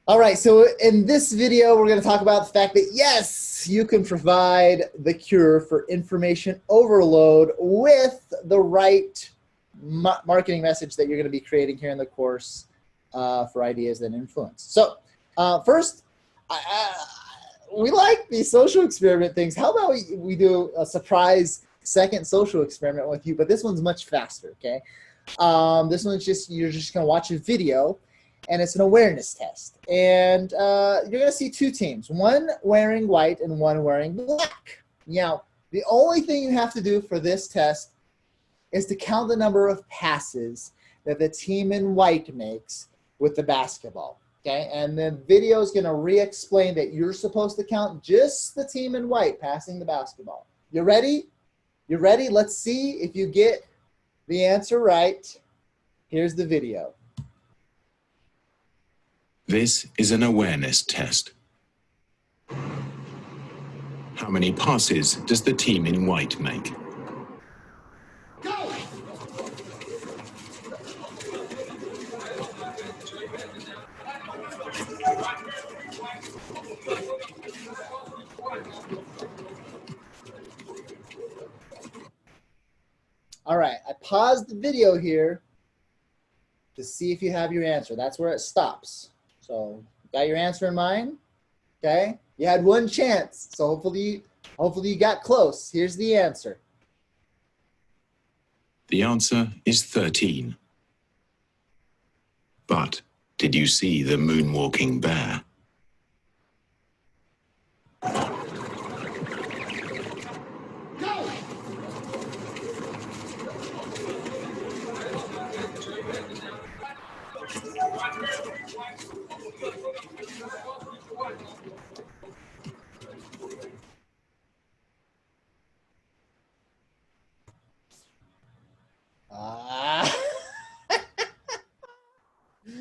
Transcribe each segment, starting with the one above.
All right, so in this video, we're going to talk about the fact that yes, you can provide the cure for information overload with the right marketing message that you're going to be creating here in the course for ideas that influence. So first, we like these social experiment things. How about we do a surprise second social experiment with you, but this one's much faster, okay? This one's you're just going to watch a video, and it's an awareness test. And you're going to see two teams, one wearing white and one wearing black. Now, the only thing you have to do for this test is to count the number of passes that the team in white makes with the basketball. Okay, and the video is going to re-explain that you're supposed to count just the team in white passing the basketball. You ready? You ready? Let's see if you get the answer right. Here's the video. This is an awareness test. How many passes does the team in white make? Go! All right, I paused the video here to see if you have your answer. That's where it stops. So, got your answer in mind? Okay, you had one chance, so hopefully you got close. Here's the answer. The answer is 13. But did you see the moonwalking bear?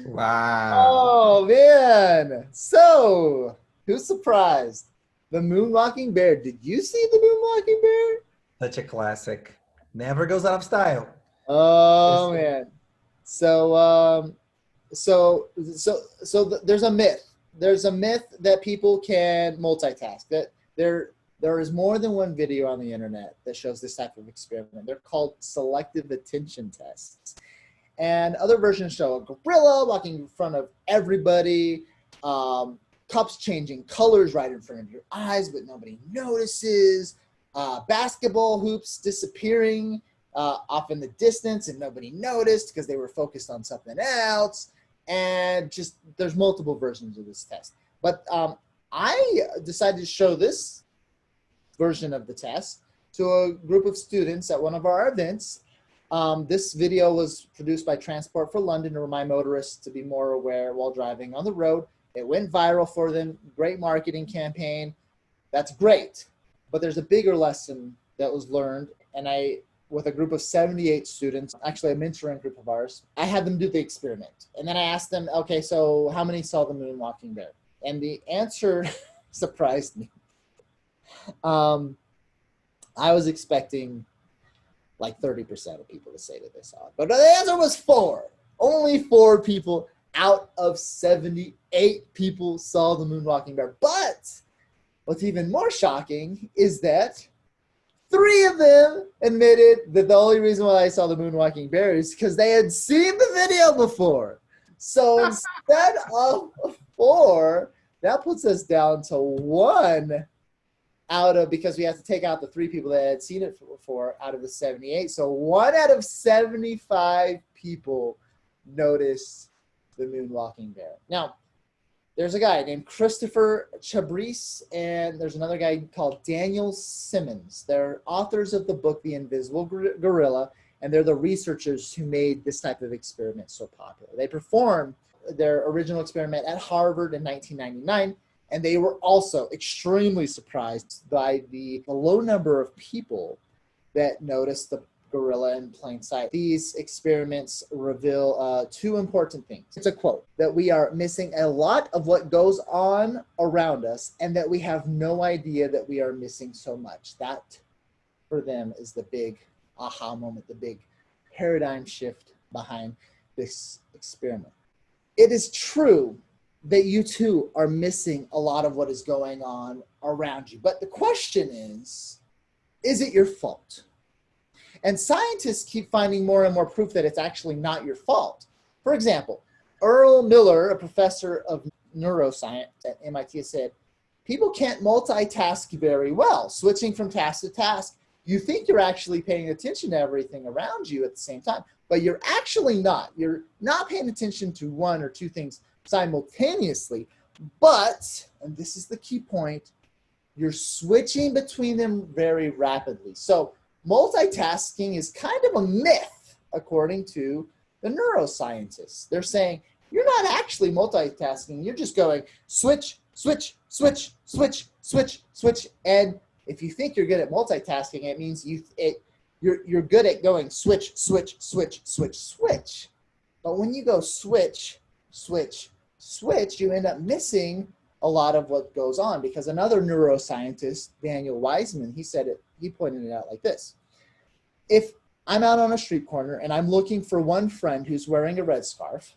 Wow. Oh, man. So, who's surprised? The moonwalking bear. Did you see the moonwalking bear? Such a classic. Never goes out of style. Oh, man. So, there's a myth. There's a myth that people can multitask. That there is more than one video on the internet that shows this type of experiment. They're called selective attention tests. And other versions show a gorilla walking in front of everybody, cups changing colors right in front of your eyes, but nobody notices, basketball hoops disappearing off in the distance and nobody noticed because they were focused on something else. And just there's multiple versions of this test. But I decided to show this version of the test to a group of students at one of our events. This video was produced by Transport for London to remind motorists to be more aware while driving on the road. It went viral for them. Great marketing campaign. That's great. But there's a bigger lesson that was learned. And with a group of 78 students, actually a mentoring group of ours, I had them do the experiment. And then I asked them, okay, so how many saw the moonwalking bear? And the answer surprised me. I was expecting like 30% of people to say that they saw it. But the answer was 4. Only 4 people out of 78 people saw the moonwalking bear. But what's even more shocking is that 3 of them admitted that the only reason why I saw the moonwalking bear is because they had seen the video before. So instead of 4, that puts us down to 1 out of, because we have to take out the 3 people that had seen it before out of the 78. So 1 out of 75 people noticed the moonwalking bear. Now, there's a guy named Christopher Chabrice, and there's another guy called Daniel Simmons. They're authors of the book, The Invisible Gorilla, and they're the researchers who made this type of experiment so popular. They performed their original experiment at Harvard in 1999, and they were also extremely surprised by the low number of people that noticed the gorilla in plain sight. These experiments reveal 2 important things. It's a quote, that we are missing a lot of what goes on around us and that we have no idea that we are missing so much. That, for them, is the big aha moment, the big paradigm shift behind this experiment. It is true that you too are missing a lot of what is going on around you. But the question is it your fault? And scientists keep finding more and more proof that it's actually not your fault. For example, Earl Miller, a professor of neuroscience at MIT, said, people can't multitask very well, switching from task to task. You think you're actually paying attention to everything around you at the same time, but you're actually not. You're not paying attention to one or two things simultaneously, but, and this is the key point, you're switching between them very rapidly. So multitasking is kind of a myth, according to the neuroscientists. They're saying you're not actually multitasking. You're just going switch, switch, switch, switch, switch, switch. And if you think you're good at multitasking, it means you're good at going switch, switch, switch, switch, switch. But when you go switch, switch, switch, you end up missing a lot of what goes on, because another neuroscientist, Daniel Wiseman, he pointed it out like this. If I'm out on a street corner and I'm looking for one friend who's wearing a red scarf,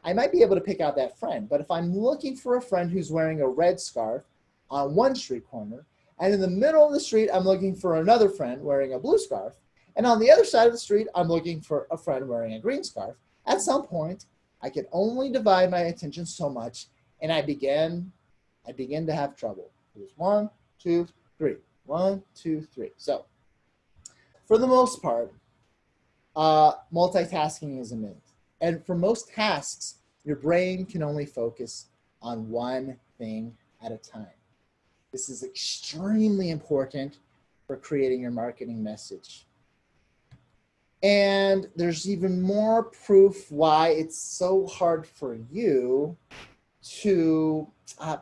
I might be able to pick out that friend. But if I'm looking for a friend who's wearing a red scarf on one street corner, and in the middle of the street, I'm looking for another friend wearing a blue scarf, and on the other side of the street, I'm looking for a friend wearing a green scarf, at some point, I can only divide my attention so much, and I begin to have trouble. It was 1, 2, 3. 1, 2, 3. So, for the most part, multitasking is a myth. And for most tasks, your brain can only focus on one thing at a time. This is extremely important for creating your marketing message. And there's even more proof why it's so hard for you to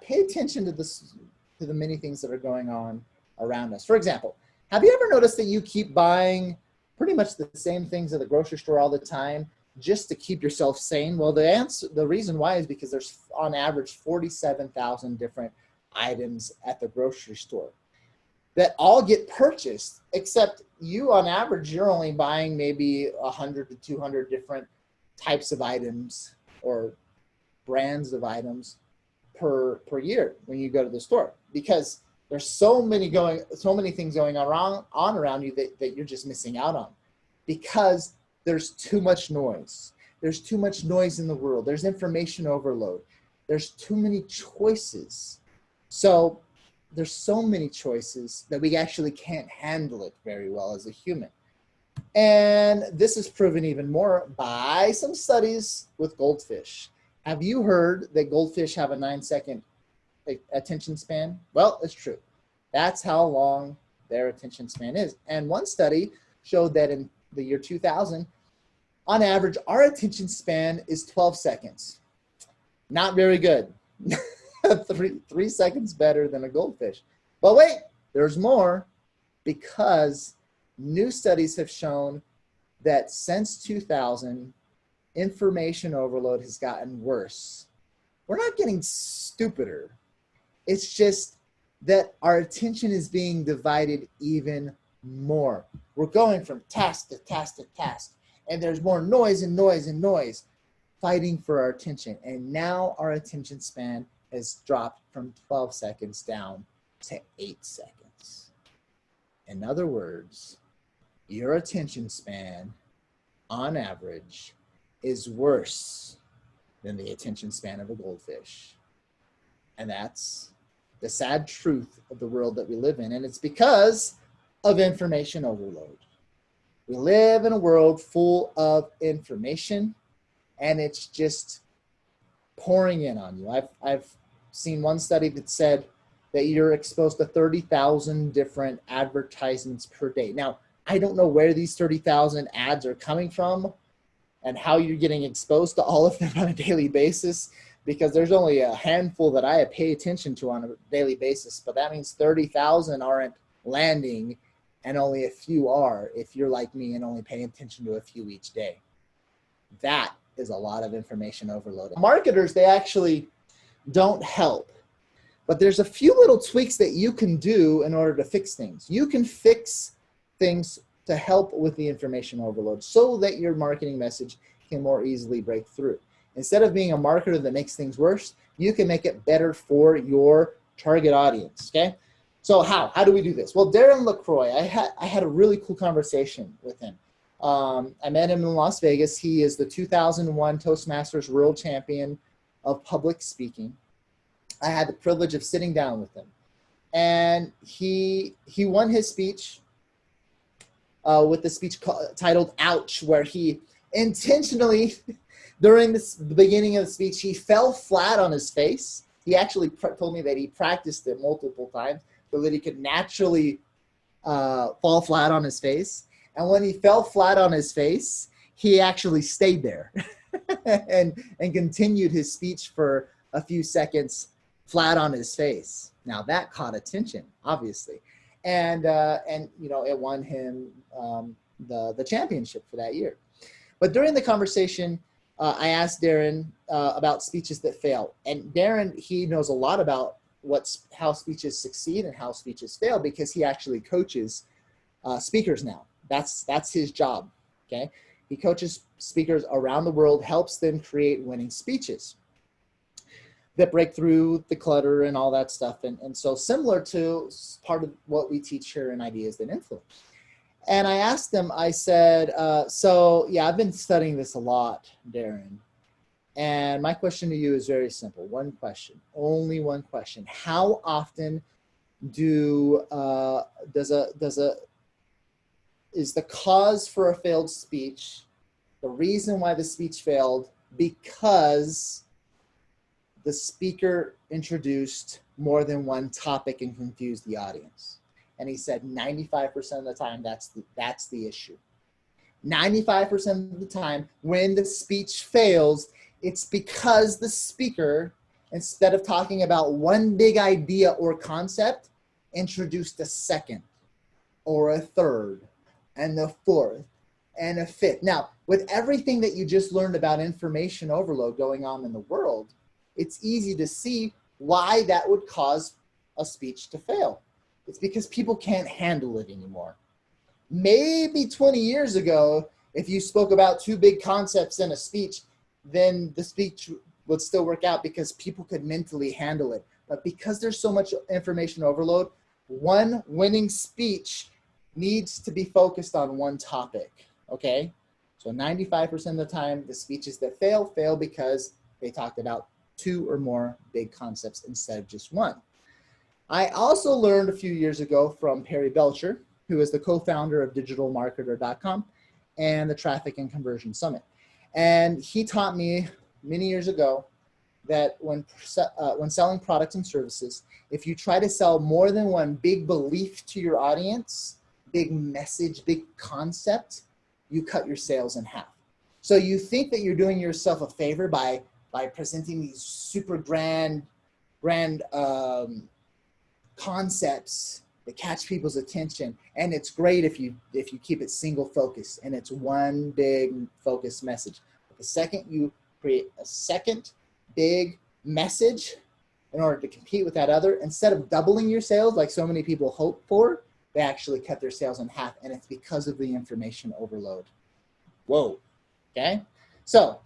pay attention to the many things that are going on around us. For example, have you ever noticed that you keep buying pretty much the same things at the grocery store all the time just to keep yourself sane? Well, the reason why is because there's on average 47,000 different items at the grocery store that all get purchased, except you on average, you're only buying maybe 100 to 200 different types of items or brands of items per year when you go to the store, because there's so many things going on around you that you're just missing out on, because there's too much noise. There's too much noise in the world. There's information overload. There's too many choices. So there's so many choices that we actually can't handle it very well as a human. And this is proven even more by some studies with goldfish. Have you heard that goldfish have a 9-second attention span? Well, it's true. That's how long their attention span is. And one study showed that in the year 2000, on average, our attention span is 12 seconds. Not very good. 3 seconds better than a goldfish. But wait, there's more, because new studies have shown that since 2000, information overload has gotten worse. We're not getting stupider. It's just that our attention is being divided even more. We're going from task to task to task, and there's more noise and noise and noise fighting for our attention. And now our attention span has dropped from 12 seconds down to 8 seconds. In other words, your attention span, on average, is worse than the attention span of a goldfish. And that's the sad truth of the world that we live in. And it's because of information overload. We live in a world full of information, and it's just pouring in on you. I've seen one study that said that you're exposed to 30,000 different advertisements per day. Now, I don't know where these 30,000 ads are coming from and how you're getting exposed to all of them on a daily basis, because there's only a handful that I pay attention to on a daily basis. But that means 30,000 aren't landing, and only a few are, if you're like me and only paying attention to a few each day. That is a lot of information overload. Marketers, they actually don't help. But there's a few little tweaks that you can do in order to fix things. You can fix things to help with the information overload so that your marketing message can more easily break through. Instead of being a marketer that makes things worse, you can make it better for your target audience, okay? So how do we do this? Well, Darren LaCroix, I had a really cool conversation with him. I met him in Las Vegas. He is the 2001 Toastmasters World Champion of Public Speaking. I had the privilege of sitting down with him. And he won his speech with the speech titled "Ouch," where he intentionally, during the beginning of the speech, he fell flat on his face. He actually told me that he practiced it multiple times so that he could naturally fall flat on his face. And when he fell flat on his face, he actually stayed there and continued his speech for a few seconds flat on his face. Now that caught attention, obviously, and you know, it won him the championship for that year. But during the conversation, I asked Darren about speeches that fail, and Darren, he knows a lot about how speeches succeed and how speeches fail because he actually coaches speakers now. That's his job. Okay, he coaches speakers around the world, helps them create winning speeches that break through the clutter and all that stuff. And so similar to part of what we teach here in Ideas That Influence. And I asked them, I said, so yeah, I've been studying this a lot, Darren. And my question to you is very simple. One question, only one question. How often is the cause for a failed speech, the reason why the speech failed, because the speaker introduced more than one topic and confused the audience? And he said 95% of the time, that's the issue. 95% of the time when the speech fails, it's because the speaker, instead of talking about one big idea or concept, introduced a second or a third and a fourth and a fifth. Now, with everything that you just learned about information overload going on in the world, it's easy to see why that would cause a speech to fail. It's because people can't handle it anymore. Maybe 20 years ago, if you spoke about two big concepts in a speech, then the speech would still work out because people could mentally handle it. But because there's so much information overload, one winning speech needs to be focused on one topic, okay? So 95% of the time, the speeches that fail because they talked about two or more big concepts instead of just one. I also learned a few years ago from Perry Belcher, who is the co-founder of digitalmarketer.com and the Traffic and Conversion Summit. And he taught me many years ago that when selling products and services, if you try to sell more than one big belief to your audience, big message, big concept, you cut your sales in half. So you think that you're doing yourself a favor by presenting these super grand concepts that catch people's attention, and it's great if you keep it single focus and it's one big focused message. But the second you create a second big message in order to compete with that other, instead of doubling your sales like so many people hope for, they actually cut their sales in half, and it's because of the information overload. Whoa, okay? So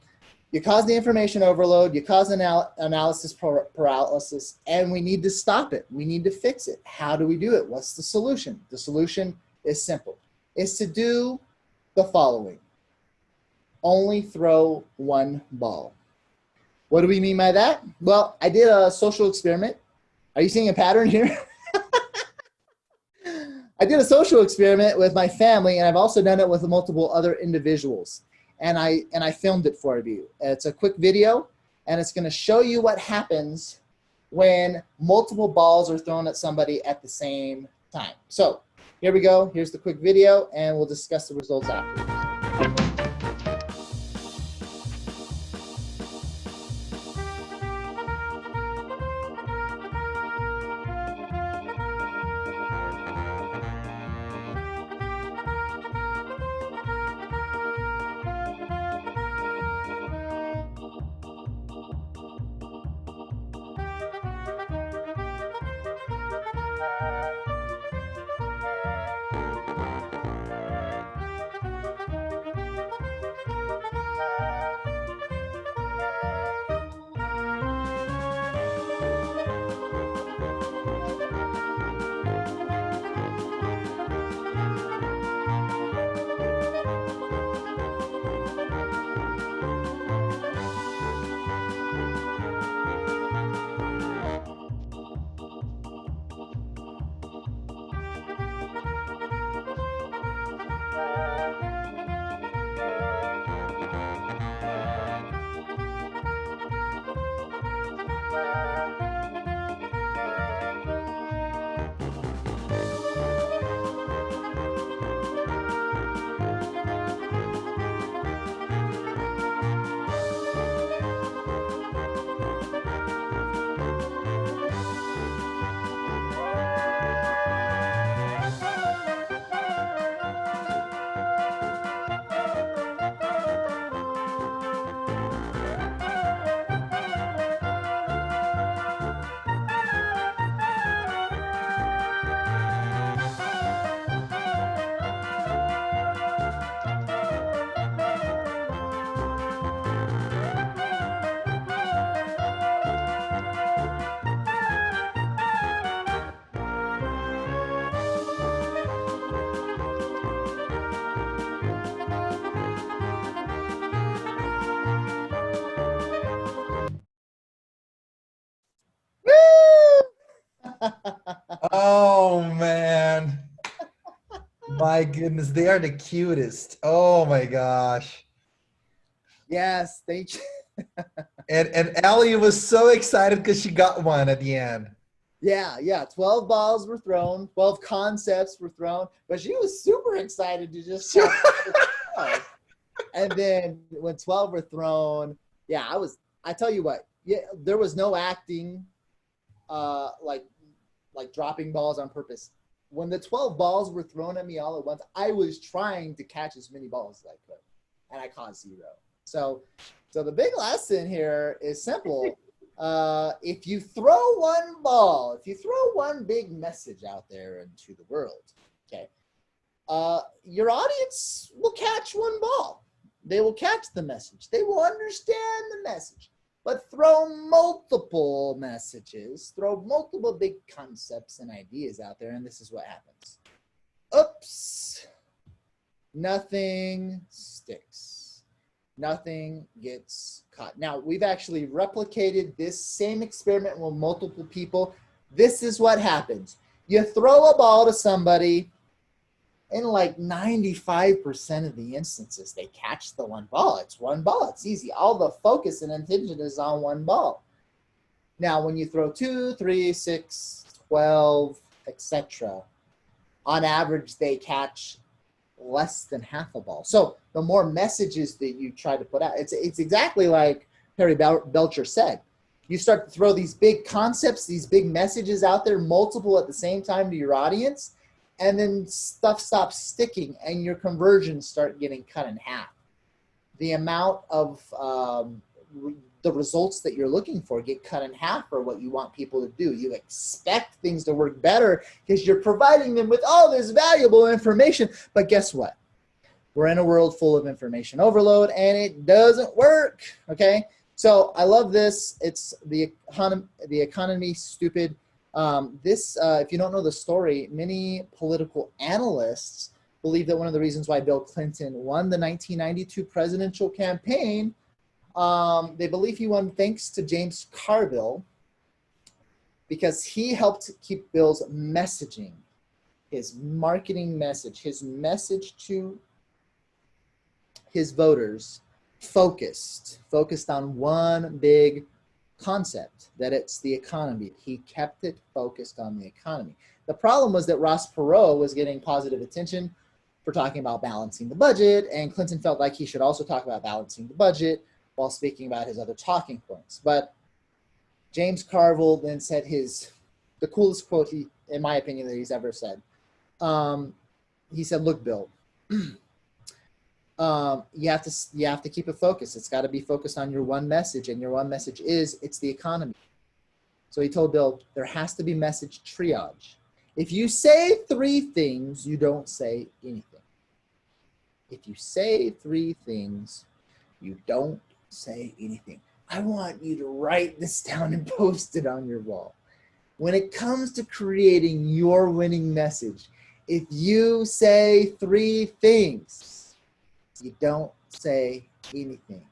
you cause the information overload, you cause analysis paralysis, and we need to stop it. We need to fix it. How do we do it? What's the solution? The solution is simple. It's to do the following. Only throw one ball. What do we mean by that? Well, I did a social experiment. Are you seeing a pattern here? I did a social experiment with my family, and I've also done it with multiple other individuals. And I filmed it for you. It's a quick video, and it's going to show you what happens when multiple balls are thrown at somebody at the same time. So here we go. Here's the quick video, and we'll discuss the results afterwards. Oh man. My goodness, they are the cutest. Oh my gosh. Yes, thank you. And Ellie was so excited because she got one at the end. Yeah. 12 balls were thrown, 12 concepts were thrown, but she was super excited to just catch 12. And then when 12 were thrown, yeah, I tell you what, yeah, there was no acting, like dropping balls on purpose. When the 12 balls were thrown at me all at once, I was trying to catch as many balls as I could, and I caught 0. So the big lesson here is simple. If you throw one ball, if you throw one big message out there into the world, okay, your audience will catch one ball. They will catch the message. They will understand the message. But throw multiple messages, throw multiple big concepts and ideas out there, and this is what happens. Oops. Nothing sticks. Nothing gets caught. Now, we've actually replicated this same experiment with multiple people. This is what happens. You throw a ball to somebody, in like 95% of the instances, they catch the one ball. It's one ball. It's easy. All the focus and attention is on one ball. Now, when you throw 2, 3, 6, 12, etc., on average, they catch less than half a ball. So the more messages that you try to put out, it's exactly like Perry Belcher said. You start to throw these big concepts, these big messages out there, multiple at the same time to your audience, and then stuff stops sticking and your conversions start getting cut in half. The amount of the results that you're looking for get cut in half for what you want people to do. You expect things to work better because you're providing them with all this valuable information. But guess what? We're in a world full of information overload and it doesn't work, okay? So I love this. It's the economy stupid. If you don't know the story, many political analysts believe that one of the reasons why Bill Clinton won the 1992 presidential campaign, they believe he won thanks to James Carville because he helped keep Bill's messaging, his marketing message, his message to his voters focused on one big concept, that it's the economy. He kept it focused on the economy. The problem was that Ross Perot was getting positive attention for talking about balancing the budget, and Clinton felt like he should also talk about balancing the budget while speaking about his other talking points. But James Carville then said the coolest quote, in my opinion, that he's ever said. He said, "Look, Bill, you have to keep it focused. It's got to be focused on your one message, and your one message is it's the economy." So he told Bill, there has to be message triage. If you say 3 things, you don't say anything. If you say 3 things, you don't say anything. I want you to write this down and post it on your wall. When it comes to creating your winning message, if you say 3 things, you don't say anything.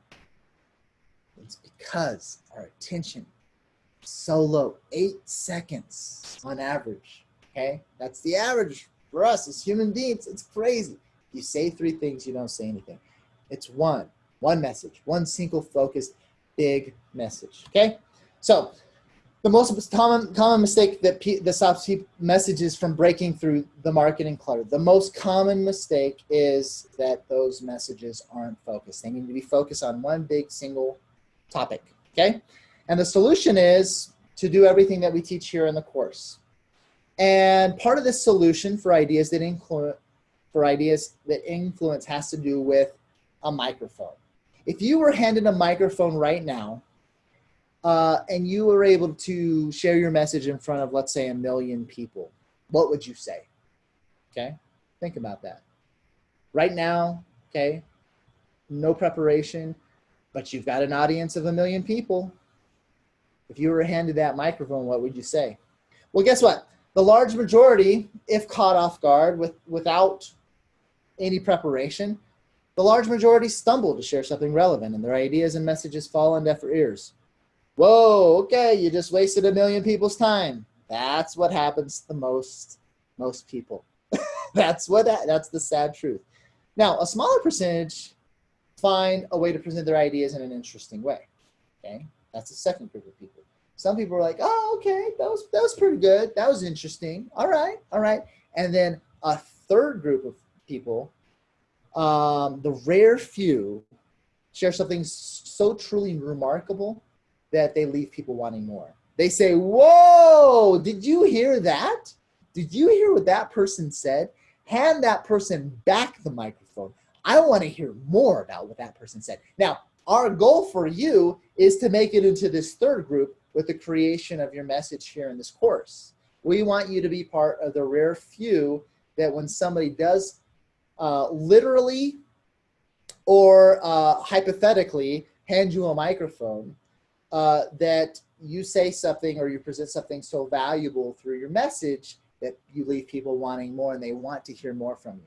It's because our attention is so low, 8 seconds on average, okay? That's the average for us as human beings. It's crazy. If you say 3 things, you don't say anything. It's one message, one single focused big message, okay? So the most common mistake that stops messages from breaking through the marketing clutter, the most common mistake is that those messages aren't focused. They need to be focused on one big single topic, okay? And the solution is to do everything that we teach here in the course. And part of the solution for ideas that influence has to do with a microphone. If you were handed a microphone right now, and you were able to share your message in front of, let's say, 1 million people, what would you say? Okay, think about that. Right now, okay, no preparation, but you've got an audience of 1 million people. If you were handed that microphone, what would you say? Well, guess what? The large majority, if caught off guard without any preparation, the large majority stumble to share something relevant, and their ideas and messages fall on deaf ears. Whoa, okay, you just wasted 1 million people's time. That's what happens to most people. That's the sad truth. Now, a smaller percentage find a way to present their ideas in an interesting way. Okay, that's the second group of people. Some people are like, oh, okay, that was pretty good. That was interesting. All right, all right. And then a third group of people, the rare few, share something so truly remarkable that they leave people wanting more. They say, whoa, did you hear that? Did you hear what that person said? Hand that person back the microphone. I want to hear more about what that person said. Now, our goal for you is to make it into this third group with the creation of your message here in this course. We want you to be part of the rare few that when somebody does literally or hypothetically hand you a microphone, that you say something or you present something so valuable through your message that you leave people wanting more and they want to hear more from you.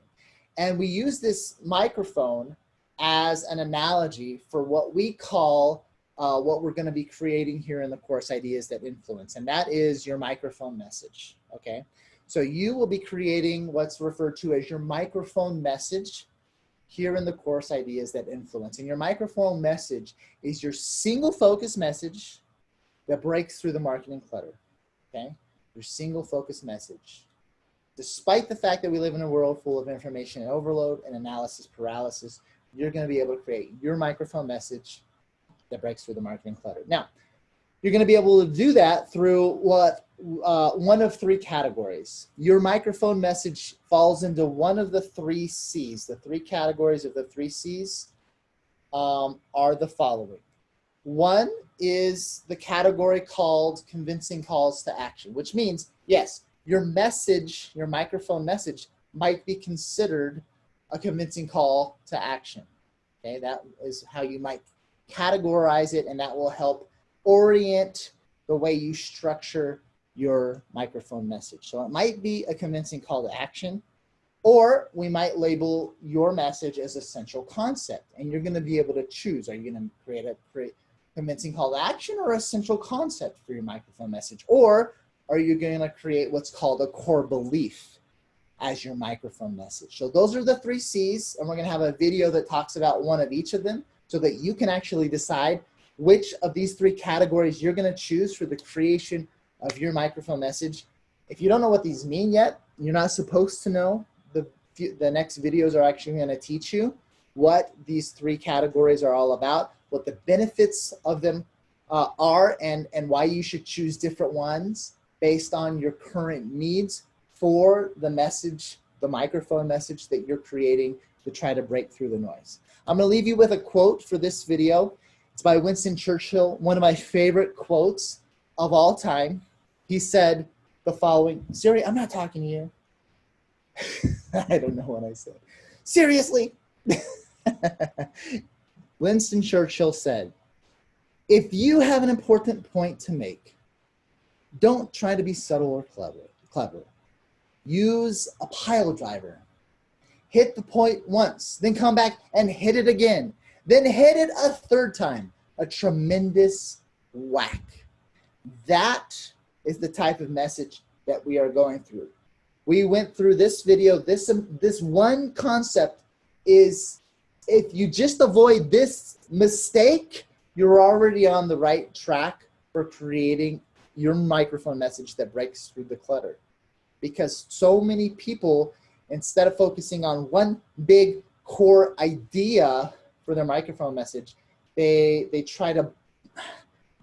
And we use this microphone as an analogy for what we call what we're going to be creating here in the course, Ideas That Influence, and that is your microphone message, okay? So you will be creating what's referred to as your microphone message here in the course, Ideas That Influence. And your microphone message is your single focus message that breaks through the marketing clutter, okay? Your single focus message. Despite the fact that we live in a world full of information overload and analysis paralysis, you're going to be able to create your microphone message that breaks through the marketing clutter. Now, you're going to be able to do that through one of three categories. Your microphone message falls into one of the three C's. The three categories of the three C's are the following. One is the category called convincing calls to action, which means, yes, your message, your microphone message might be considered a convincing call to action. Okay, that is how you might categorize it, and that will help orient the way you structure your microphone message. So it might be a convincing call to action, or we might label your message as a central concept, and you're going to be able to choose. Are you going to create a convincing call to action or a central concept for your microphone message? Or are you going to create what's called a core belief as your microphone message? So those are the three C's, and we're going to have a video that talks about one of each of them so that you can actually decide which of these three categories you're going to choose for the creation of your microphone message. If you don't know what these mean yet, you're not supposed to know. The next videos are actually going to teach you what these three categories are all about, what the benefits of them are, and why you should choose different ones based on your current needs for the message, the microphone message that you're creating to try to break through the noise. I'm going to leave you with a quote for this video. It's by Winston Churchill, one of my favorite quotes of all time. He said the following. Siri, I'm not talking to you. I don't know what I said. Seriously? Winston Churchill said, if you have an important point to make, don't try to be subtle or clever. Use a pile driver. Hit the point once, then come back and hit it again. Then hit it a third time. A tremendous whack. That is the type of message that we are going through. We went through this video. This one concept is, if you just avoid this mistake, you're already on the right track for creating your microphone message that breaks through the clutter. Because so many people, instead of focusing on one big core idea for their microphone message, they try to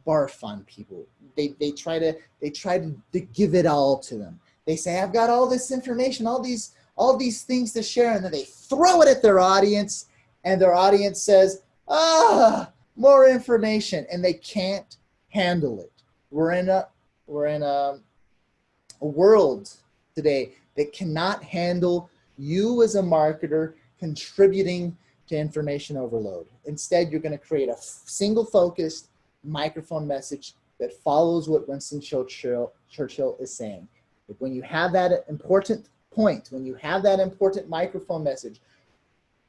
barf on people. They try to give it all to them. They say, I've got all this information, all these things to share, and then they throw it at their audience, and their audience says, more information, and they can't handle it. We're in a world today that cannot handle you as a marketer contributing to information overload. Instead, you're going to create a single focused microphone message that follows what Winston Churchill is saying. When you have that important point, when you have that important microphone message,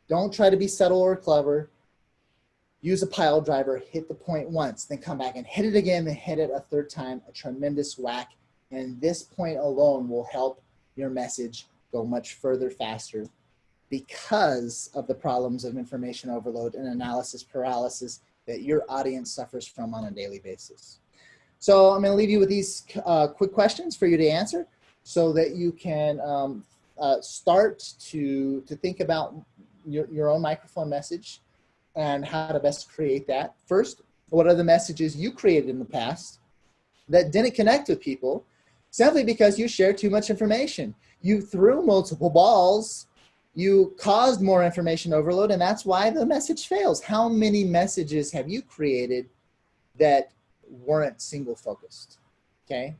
don't try to be subtle or clever. Use a pile driver, hit the point once, then come back and hit it again, then hit it a third time, a tremendous whack, And this point alone will help your message go much further faster because of the problems of information overload and analysis paralysis that your audience suffers from on a daily basis. So I'm going to leave you with these quick questions for you to answer so that you can start to think about your own microphone message and how to best create that. First, what are the messages you created in the past that didn't connect with people simply because you shared too much information? You threw multiple balls, you caused more information overload, and that's why the message fails. How many messages have you created that weren't single focused? Okay.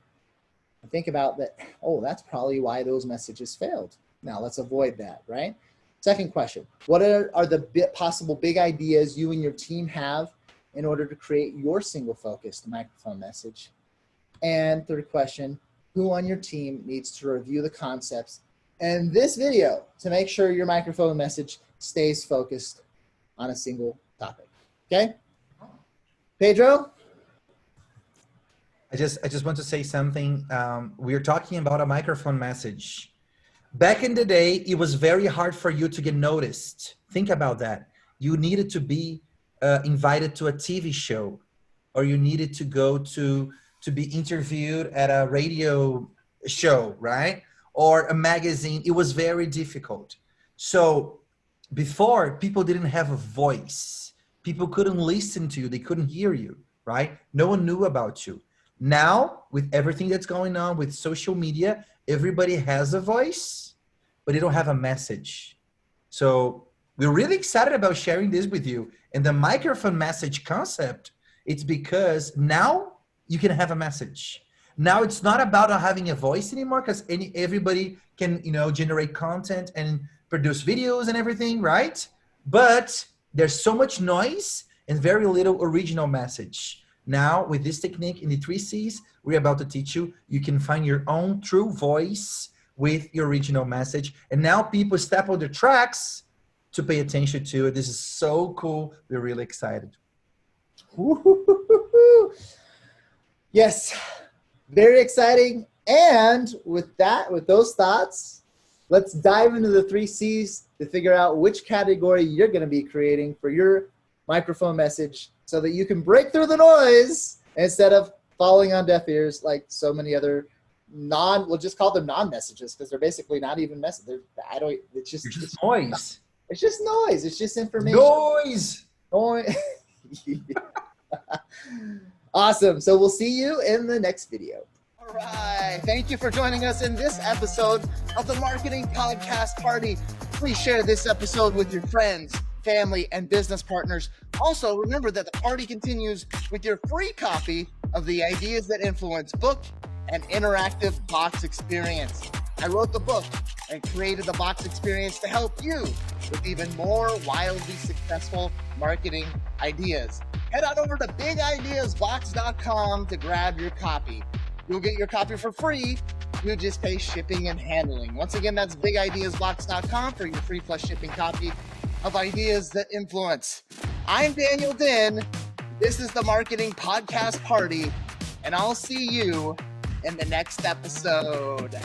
Think about that. Oh, that's probably why those messages failed. Now let's avoid that, right? Second question, what are the possible big ideas you and your team have in order to create your single focused microphone message? And third question, who on your team needs to review the concepts in this video to make sure your microphone message stays focused on a single topic? Okay. Pedro? I just want to say something. We're talking about a microphone message. Back in the day, it was very hard for you to get noticed. Think about that. You needed to be invited to a TV show, or you needed to go to be interviewed at a radio show, right? Or a magazine. It was very difficult. So before, people didn't have a voice. People couldn't listen to you. They couldn't hear you, right? No one knew about you. Now, with everything that's going on with social media, everybody has a voice, but they don't have a message. So we're really excited about sharing this with you. And the microphone message concept, it's because now you can have a message. Now it's not about having a voice anymore, because everybody can, generate content and produce videos and everything, right? But there's so much noise and very little original message. Now, with this technique in the 3 C's, we're about to teach you, you can find your own true voice with your original message. And now people step on the tracks to pay attention to it. This is so cool. We're really excited. Yes, very exciting. And with those thoughts, let's dive into the 3 C's to figure out which category you're going to be creating for your microphone message so that you can break through the noise instead of falling on deaf ears like so many other we'll just call them non-messages, because they're basically not even messages. It's just noise. It's just noise. It's just information. Noise. Awesome. So we'll see you in the next video. All right. Thank you for joining us in this episode of the Marketing Podcast Party. Please share this episode with your friends, family, and business partners. Also, remember that the party continues with your free copy of the Ideas That Influence book and interactive box experience. I wrote the book and created the box experience to help you with even more wildly successful marketing ideas. Head on over to bigideasbox.com to grab your copy. You'll get your copy for free. You just pay shipping and handling. Once again, that's bigideasbox.com for your free plus shipping copy of Ideas That Influence. I'm Daniel Din. This is the Marketing Podcast Party, and I'll see you in the next episode.